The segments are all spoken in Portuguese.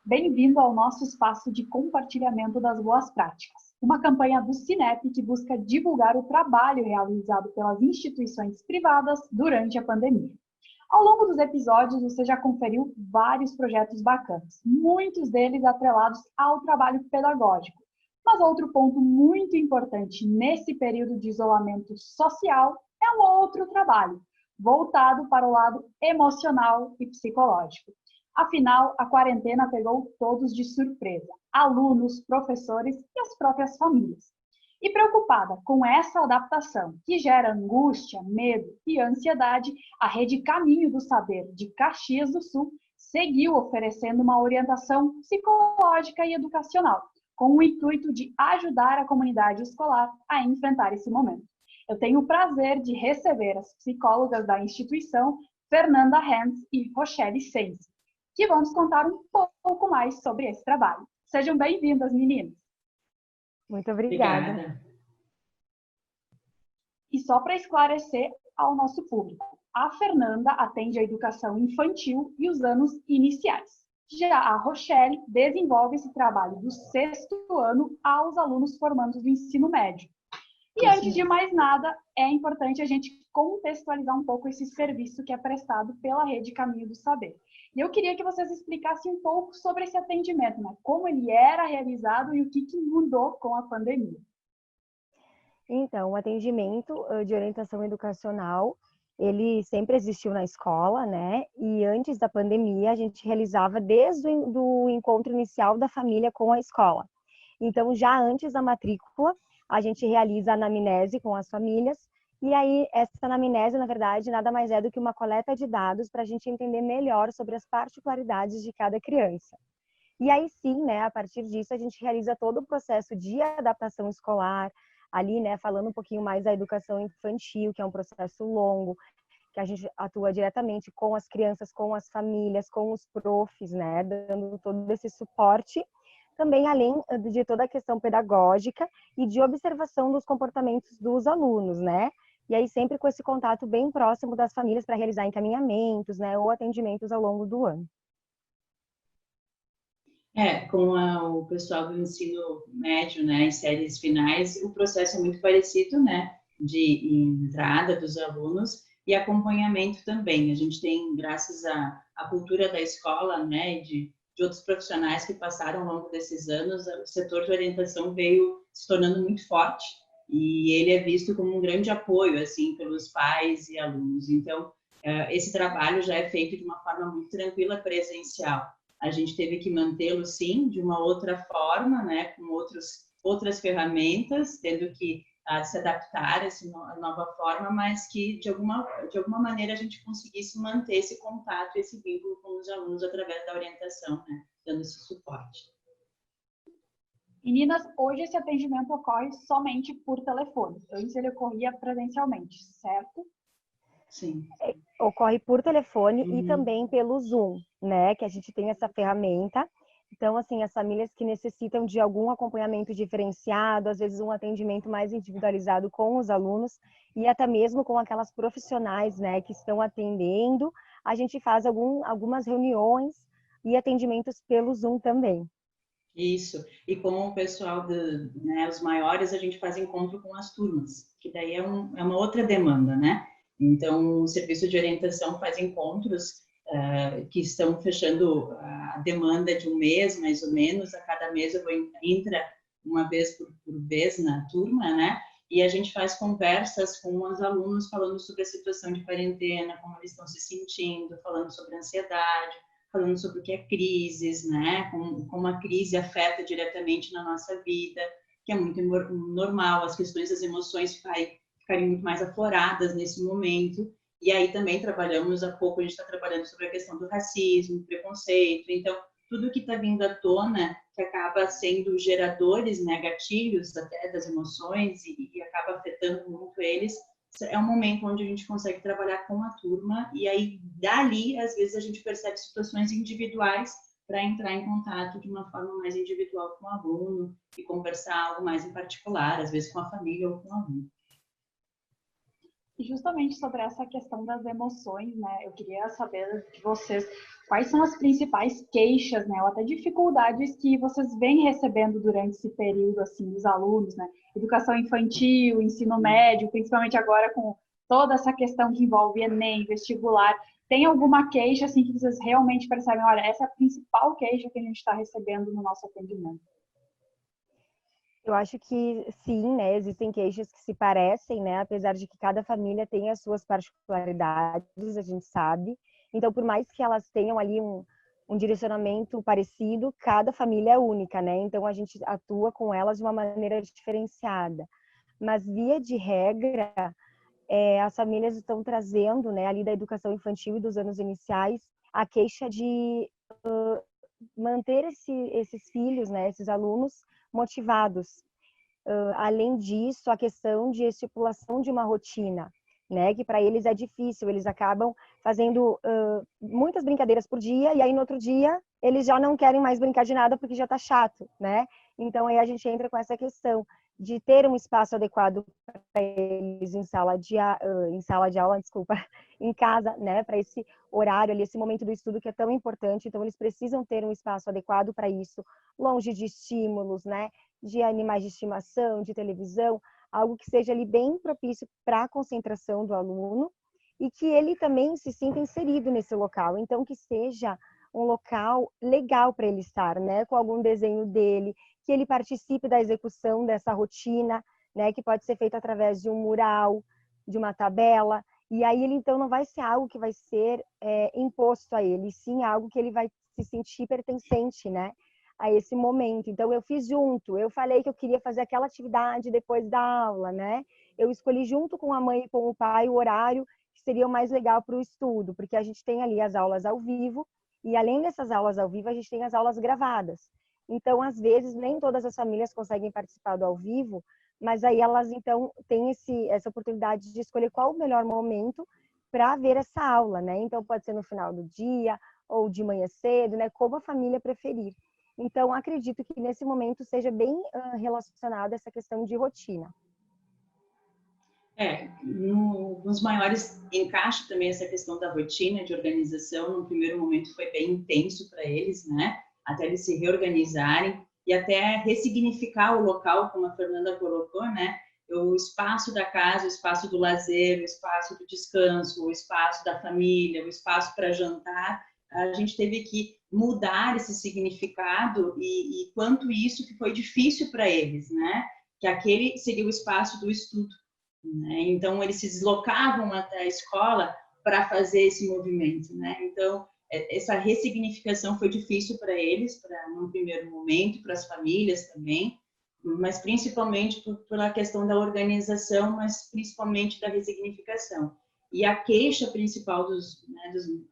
Bem-vindo ao nosso espaço de compartilhamento das boas práticas, uma campanha do Cinep que busca divulgar o trabalho realizado pelas instituições privadas durante a pandemia. Ao longo dos episódios, você já conferiu vários projetos bacanas, muitos deles atrelados ao trabalho pedagógico. Mas outro ponto muito importante nesse período de isolamento social é um outro trabalho, voltado para o lado emocional e psicológico. Afinal, a quarentena pegou todos de surpresa, alunos, professores e as próprias famílias. E preocupada com essa adaptação, que gera angústia, medo e ansiedade, a Rede Caminho do Saber de Caxias do Sul seguiu oferecendo uma orientação psicológica e educacional, com o intuito de ajudar a comunidade escolar a enfrentar esse momento. Eu tenho o prazer de receber as psicólogas da instituição, Fernanda Hans e Rochelle Sense, que vão nos contar um pouco mais sobre esse trabalho. Sejam bem-vindas, meninas! Muito obrigada. Obrigada. E só para esclarecer ao nosso público, a Fernanda atende a educação infantil e os anos iniciais. Já a Rochelle desenvolve esse trabalho do 6º ano aos alunos formandos do ensino médio. E antes de mais nada, é importante a gente contextualizar um pouco esse serviço que é prestado pela Rede Caminho do Saber. E eu queria que vocês explicassem um pouco sobre esse atendimento, né? Como ele era realizado e o que mudou com a pandemia. Então, o atendimento de orientação educacional, ele sempre existiu na escola, né? E antes da pandemia, a gente realizava desde o encontro inicial da família com a escola. Então, já antes da matrícula, a gente realiza a anamnese com as famílias. E aí, essa anamnese, na verdade, nada mais é do que uma coleta de dados para a gente entender melhor sobre as particularidades de cada criança. E aí sim, né, a partir disso, a gente realiza todo o processo de adaptação escolar, ali, né, falando um pouquinho mais da educação infantil, que é um processo longo, que a gente atua diretamente com as crianças, com as famílias, com os profs, né, dando todo esse suporte. Também além de toda a questão pedagógica e de observação dos comportamentos dos alunos, né? E aí sempre com esse contato bem próximo das famílias para realizar encaminhamentos, né, ou atendimentos ao longo do ano. Com o pessoal do ensino médio, né, em séries finais, o processo é muito parecido, né, de entrada dos alunos e acompanhamento também. A gente tem, graças à cultura da escola, né, de outros profissionais que passaram ao longo desses anos, o setor de orientação veio se tornando muito forte e ele é visto como um grande apoio, assim, pelos pais e alunos. Então, esse trabalho já é feito de uma forma muito tranquila, presencial. A gente teve que mantê-lo, sim, de uma outra forma, né, com outras ferramentas, tendo que se adaptar a essa nova forma, mas que, de alguma maneira, a gente conseguisse manter esse contato, esse vínculo com os alunos através da orientação, né, dando esse suporte. Meninas, hoje esse atendimento ocorre somente por telefone. Antes ele ocorria presencialmente, certo? Sim. Ocorre por telefone e também pelo Zoom, né? Que a gente tem essa ferramenta. Então, assim, as famílias que necessitam de algum acompanhamento diferenciado, às vezes um atendimento mais individualizado com os alunos e até mesmo com aquelas profissionais, né, que estão atendendo, a gente faz algumas reuniões e atendimentos pelo Zoom também. Isso. E com o pessoal, né, os maiores, a gente faz encontro com as turmas, que daí é uma outra demanda, né? Então, o serviço de orientação faz encontros que estão fechando a demanda de um mês, mais ou menos. A cada mês entra uma vez por vez na turma, né? E a gente faz conversas com os alunos falando sobre a situação de quarentena, como eles estão se sentindo, falando sobre ansiedade, falando sobre o que é crises, né? Como a crise afeta diretamente na nossa vida, que é muito normal, as questões das emoções ficarem muito mais afloradas nesse momento. E aí também trabalhamos, há pouco a gente está trabalhando sobre a questão do racismo, preconceito. Então, tudo que está vindo à tona, que acaba sendo geradores, né, gatilhos até das emoções e acaba afetando muito eles, é um momento onde a gente consegue trabalhar com a turma e aí, dali, às vezes, a gente percebe situações individuais para entrar em contato de uma forma mais individual com o aluno e conversar algo mais em particular, às vezes com a família ou com o aluno. E justamente sobre essa questão das emoções, né, eu queria saber de vocês Quais são as principais queixas, né, ou até dificuldades que vocês vêm recebendo durante esse período, assim, dos alunos, né? Educação infantil, ensino médio, principalmente agora com toda essa questão que envolve Enem, vestibular. Tem alguma queixa, assim, que vocês realmente percebem, olha, essa é a principal queixa que a gente está recebendo no nosso atendimento? Eu acho que sim, né? Existem queixas que se parecem, né? Apesar de que cada família tem as suas particularidades, a gente sabe. Então, por mais que elas tenham ali um direcionamento parecido, cada família é única, né? Então, a gente atua com elas de uma maneira diferenciada. Mas, via de regra, as famílias estão trazendo, né, ali da educação infantil e dos anos iniciais, a queixa de manter esses filhos, né, esses alunos motivados. Além disso, a questão de estipulação de uma rotina, né, que para eles é difícil, eles acabam fazendo muitas brincadeiras por dia e aí no outro dia eles já não querem mais brincar de nada porque já está chato, né? Então aí a gente entra com essa questão de ter um espaço adequado para eles em sala de aula, desculpa, em casa, né, para esse horário ali, esse momento do estudo que é tão importante. Então eles precisam ter um espaço adequado para isso, longe de estímulos, né, de animais de estimação, de televisão, algo que seja ali bem propício para a concentração do aluno e que ele também se sinta inserido nesse local. Então que seja um local legal para ele estar, né, com algum desenho dele, que ele participe da execução dessa rotina, né, que pode ser feita através de um mural, de uma tabela, e aí ele então não vai ser algo que vai ser imposto a ele, sim algo que ele vai se sentir pertencente, né, a esse momento. Então eu fiz junto, eu falei que eu queria fazer aquela atividade depois da aula, né, eu escolhi junto com a mãe e com o pai o horário que seria o mais legal para o estudo, porque a gente tem ali as aulas ao vivo, e além dessas aulas ao vivo, a gente tem as aulas gravadas. Então, às vezes, nem todas as famílias conseguem participar do ao vivo, mas aí elas, então, têm essa oportunidade de escolher qual o melhor momento para ver essa aula, né? Então, pode ser no final do dia ou de manhã cedo, né? Como a família preferir. Então, acredito que nesse momento seja bem relacionada essa questão de rotina. Nos maiores encaixa também essa questão da rotina, de organização. No primeiro momento foi bem intenso para eles, né? Até eles se reorganizarem e até ressignificar o local, como a Fernanda colocou, né? O espaço da casa, o espaço do lazer, o espaço do descanso, o espaço da família, o espaço para jantar. A gente teve que mudar esse significado e quanto isso que foi difícil para eles, né? Que aquele seria o espaço do estudo. Né? Então, eles se deslocavam até a escola para fazer esse movimento. Né? Então, essa ressignificação foi difícil para eles, num primeiro momento, para as famílias também, mas principalmente pela questão da organização, mas principalmente da ressignificação. E a queixa principal dos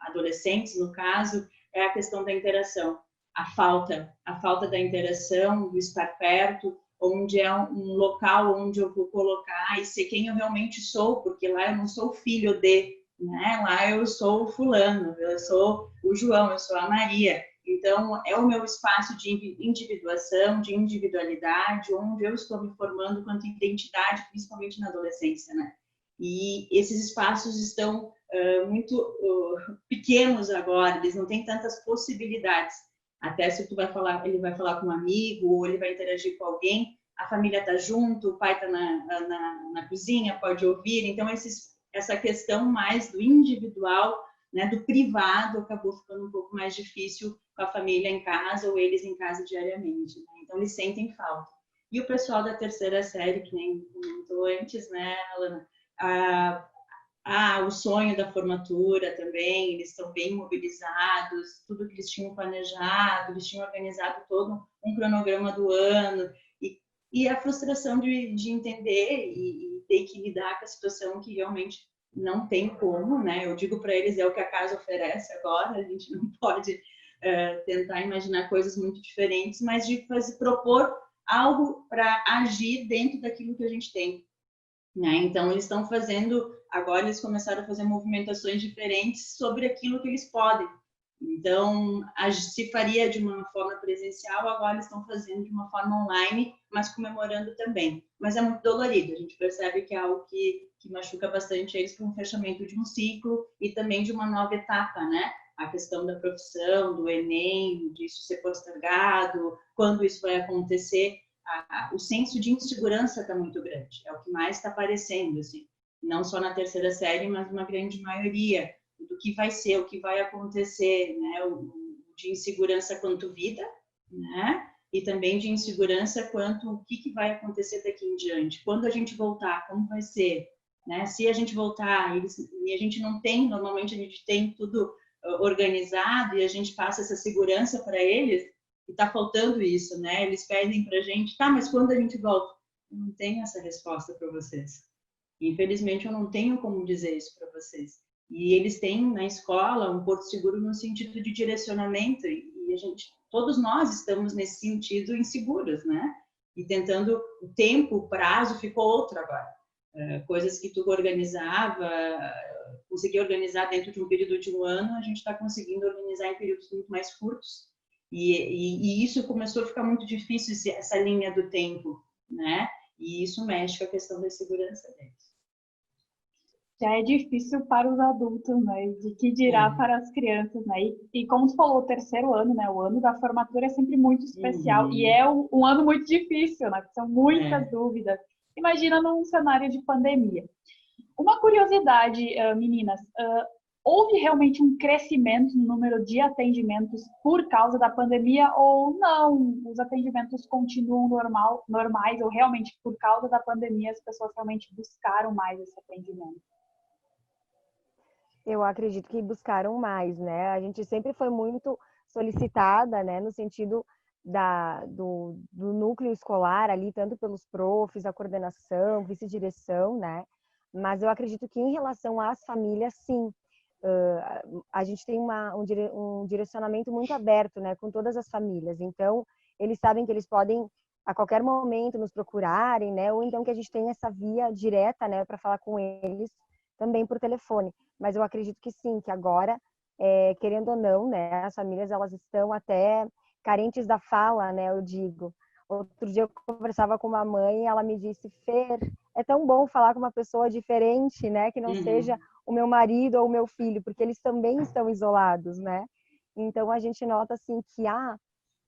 adolescentes, no caso, é a questão da interação, a falta da interação, do estar perto, onde é um local onde eu vou colocar e ser quem eu realmente sou, porque lá eu não sou filho de, né? Lá eu sou o fulano, eu sou o João, eu sou a Maria. Então, é o meu espaço de individuação, de individualidade, onde eu estou me formando quanto identidade, principalmente na adolescência, né? E esses espaços estão muito pequenos agora, eles não têm tantas possibilidades. Até se ele vai falar com um amigo ou ele vai interagir com alguém, a família está junto, o pai está na cozinha, pode ouvir. Então, essa questão mais do individual, né, do privado, acabou ficando um pouco mais difícil com a família em casa ou eles em casa diariamente. Né? Então, eles sentem falta. E o pessoal da terceira série, que nem comentou antes, né, Alana? O sonho da formatura também, eles estão bem mobilizados, tudo que eles tinham planejado, eles tinham organizado todo um cronograma do ano, e a frustração de entender e ter que lidar com a situação que realmente não tem como, né? Eu digo para eles, é o que a casa oferece agora, a gente não pode tentar imaginar coisas muito diferentes, mas de propor algo para agir dentro daquilo que a gente tem. Né? Então, eles estão agora eles começaram a fazer movimentações diferentes sobre aquilo que eles podem. Então, se faria de uma forma presencial, agora eles estão fazendo de uma forma online, mas comemorando também. Mas é muito dolorido, a gente percebe que é algo que machuca bastante eles para um fechamento de um ciclo e também de uma nova etapa, né? a questão da profissão, do Enem, disso ser postergado, quando isso vai acontecer, o senso de insegurança está muito grande, é o que mais está aparecendo, assim, não só na terceira série, mas uma grande maioria, do que vai ser, o que vai acontecer, né, de insegurança quanto vida, né, e também de insegurança quanto o que vai acontecer daqui em diante, quando a gente voltar, como vai ser, né, se a gente voltar, e a gente não tem, normalmente a gente tem tudo organizado e a gente passa essa segurança para eles, e está faltando isso, né? Eles pedem para a gente, tá, mas quando a gente volta? Eu não tenho essa resposta para vocês. Infelizmente, eu não tenho como dizer isso para vocês. E eles têm na escola um porto seguro no sentido de direcionamento, e a gente, todos nós estamos nesse sentido inseguros, né? E tentando, o tempo, o prazo ficou outro agora. Coisas que tu organizava, conseguia organizar dentro de um período de um ano, a gente está conseguindo organizar em períodos muito mais curtos. E isso começou a ficar muito difícil, essa linha do tempo, né? E isso mexe com a questão da segurança deles. Já é difícil para os adultos, né? De que dirá para as crianças, né? E como tu falou, o terceiro ano, né? O ano da formatura é sempre muito especial. E é um ano muito difícil, né? São muitas dúvidas. Imagina num cenário de pandemia. Uma curiosidade, meninas. Houve realmente um crescimento no número de atendimentos por causa da pandemia ou não? Os atendimentos continuam normais ou realmente por causa da pandemia as pessoas realmente buscaram mais esse atendimento? Eu acredito que buscaram mais, né? A gente sempre foi muito solicitada, né? No sentido do núcleo escolar ali, tanto pelos profs, a coordenação, vice-direção, né? Mas eu acredito que em relação às famílias, sim. A gente tem um direcionamento muito aberto, né, com todas as famílias. Então, eles sabem que eles podem a qualquer momento nos procurarem, né, ou então que a gente tem essa via direta, né, para falar com eles também por telefone. Mas eu acredito que sim, que agora, querendo ou não, né, as famílias elas estão até carentes da fala, né, eu digo. Outro dia eu conversava com uma mãe e ela me disse, Fer, é tão bom falar com uma pessoa diferente, né, que não seja o meu marido ou o meu filho, porque eles também estão isolados, né? Então a gente nota assim que há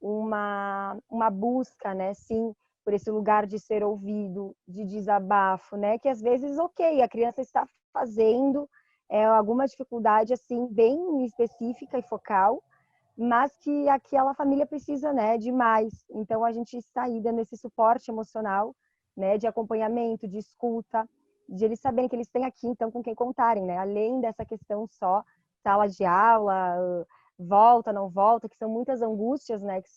uma busca, né, sim, por esse lugar de ser ouvido, de desabafo, né? Que às vezes, ok, a criança está fazendo alguma dificuldade assim bem específica e focal, mas que aquela família precisa, né, de mais. Então a gente está aí dando esse suporte emocional, né, de acompanhamento, de escuta, de eles saberem que eles têm aqui, então, com quem contarem, né? Além dessa questão só sala de aula, volta, não volta, que são muitas angústias, né, que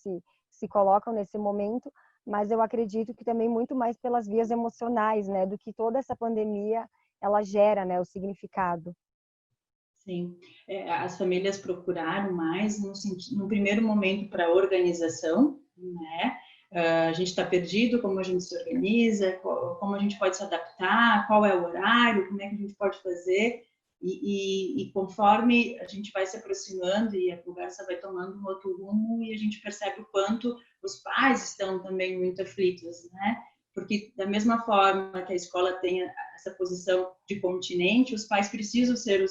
se colocam nesse momento, mas eu acredito que também muito mais pelas vias emocionais, né, do que toda essa pandemia ela gera, né, o significado. Sim, as famílias procuraram mais no primeiro momento para organização, né? A gente está perdido, como a gente se organiza, como a gente pode se adaptar, qual é o horário, como é que a gente pode fazer, e conforme a gente vai se aproximando e a conversa vai tomando um outro rumo e a gente percebe o quanto os pais estão também muito aflitos, né? Porque da mesma forma que a escola tem essa posição de continente, os pais precisam ser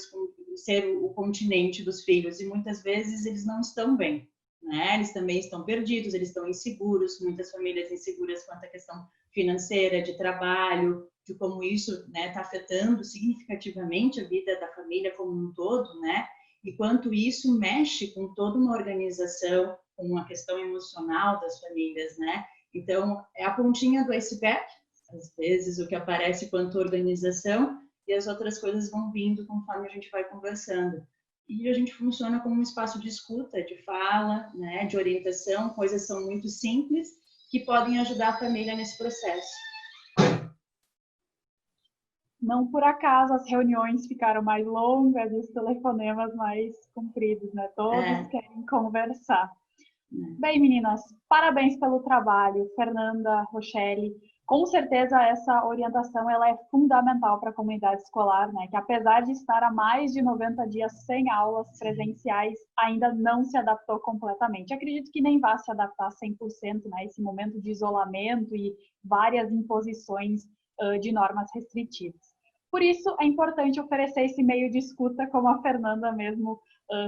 o continente dos filhos, e muitas vezes eles não estão bem, né? Eles também estão perdidos, eles estão inseguros, muitas famílias inseguras quanto à questão financeira, de trabalho, de como isso, né, está afetando significativamente a vida da família como um todo, né? E quanto isso mexe com toda uma organização, com uma questão emocional das famílias, né? Então, é a pontinha do iceberg, às vezes, o que aparece quanto organização, e as outras coisas vão vindo conforme a gente vai conversando. E a gente funciona como um espaço de escuta, de fala, né, de orientação, coisas são muito simples que podem ajudar a família nesse processo. Não por acaso as reuniões ficaram mais longas e os telefonemas mais compridos, né? Todos querem conversar. Bem, meninas, parabéns pelo trabalho, Fernanda, Rochelle. Com certeza essa orientação ela é fundamental para a comunidade escolar, né? Que apesar de estar há mais de 90 dias sem aulas presenciais, ainda não se adaptou completamente. Acredito que nem vá se adaptar 100%, né? Esse momento de isolamento e várias imposições de normas restritivas. Por isso, é importante oferecer esse meio de escuta, como a Fernanda mesmo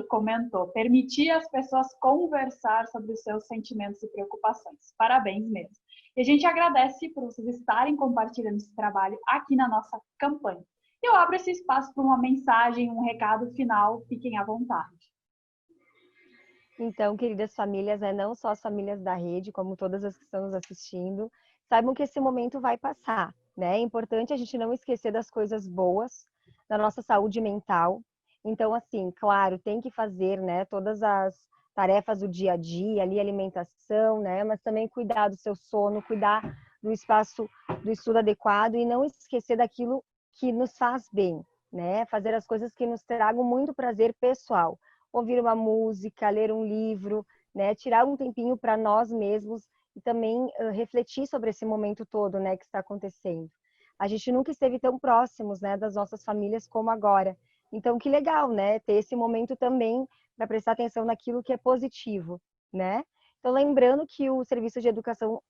comentou, permitir as pessoas conversar sobre os seus sentimentos e preocupações. Parabéns mesmo. E a gente agradece por vocês estarem compartilhando esse trabalho aqui na nossa campanha. Eu abro esse espaço para uma mensagem, um recado final, fiquem à vontade. Então, queridas famílias, não só as famílias da rede, como todas as que estão nos assistindo, saibam que esse momento vai passar, né? É importante a gente não esquecer das coisas boas, da nossa saúde mental. Então, assim, claro, tem que fazer, né, todas as tarefas do dia a dia, ali, alimentação, né, mas também cuidar do seu sono, cuidar do espaço do estudo adequado e não esquecer daquilo que nos faz bem, né? Fazer as coisas que nos tragam muito prazer pessoal. Ouvir uma música, ler um livro, né? Tirar um tempinho para nós mesmos e também refletir sobre esse momento todo, né, que está acontecendo. A gente nunca esteve tão próximos, né, das nossas famílias como agora. Então, que legal, né? Ter esse momento também para prestar atenção naquilo que é positivo, né? Então, lembrando que o Serviço de Educação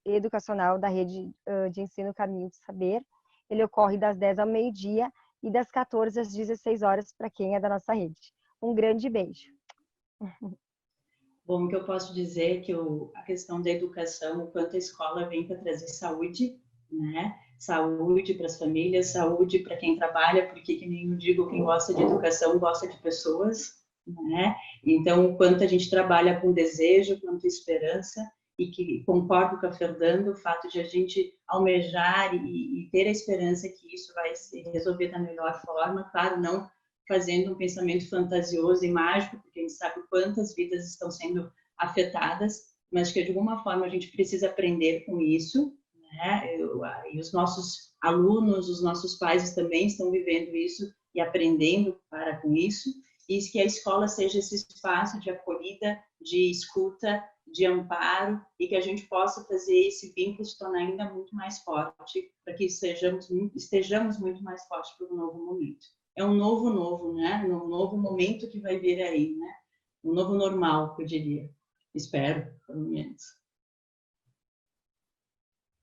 Educacional da Rede de Ensino Caminho de Saber, ele ocorre das 10 ao meio-dia e das 14 às 16 horas para quem é da nossa rede. Um grande beijo. Bom, o que eu posso dizer é que a questão da educação, o quanto a escola vem para trazer saúde, né? Saúde para as famílias, saúde para quem trabalha, porque, que nem eu digo, quem gosta de educação gosta de pessoas, né? Então, o quanto a gente trabalha com desejo, quanto esperança, e que concordo com a Fernanda, o fato de a gente almejar e ter a esperança que isso vai se resolver da melhor forma, claro, não fazendo um pensamento fantasioso e mágico, porque a gente sabe quantas vidas estão sendo afetadas, mas que de alguma forma a gente precisa aprender com isso, né? E os nossos alunos, os nossos pais também estão vivendo isso e aprendendo para com isso, e que a escola seja esse espaço de acolhida, de escuta, de amparo, e que a gente possa fazer esse vínculo se tornar ainda muito mais forte, para que estejamos muito mais fortes para um novo momento. É um novo, né? Um novo momento que vai vir aí, né? Um novo normal, eu diria. Espero, pelo menos.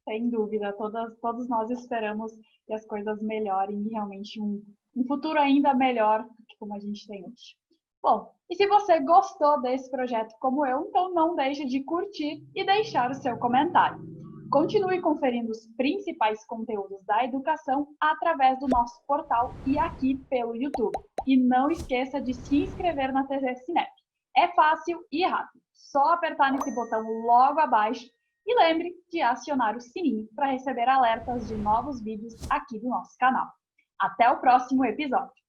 Sem dúvida, todos nós esperamos que as coisas melhorem e realmente um futuro ainda melhor do que como a gente tem hoje. Bom, e se você gostou desse projeto como eu, então não deixe de curtir e deixar o seu comentário. Continue conferindo os principais conteúdos da educação através do nosso portal e aqui pelo YouTube. E não esqueça de se inscrever na TV Cinep. É fácil e rápido. Só apertar nesse botão logo abaixo e lembre de acionar o sininho para receber alertas de novos vídeos aqui do nosso canal. Até o próximo episódio!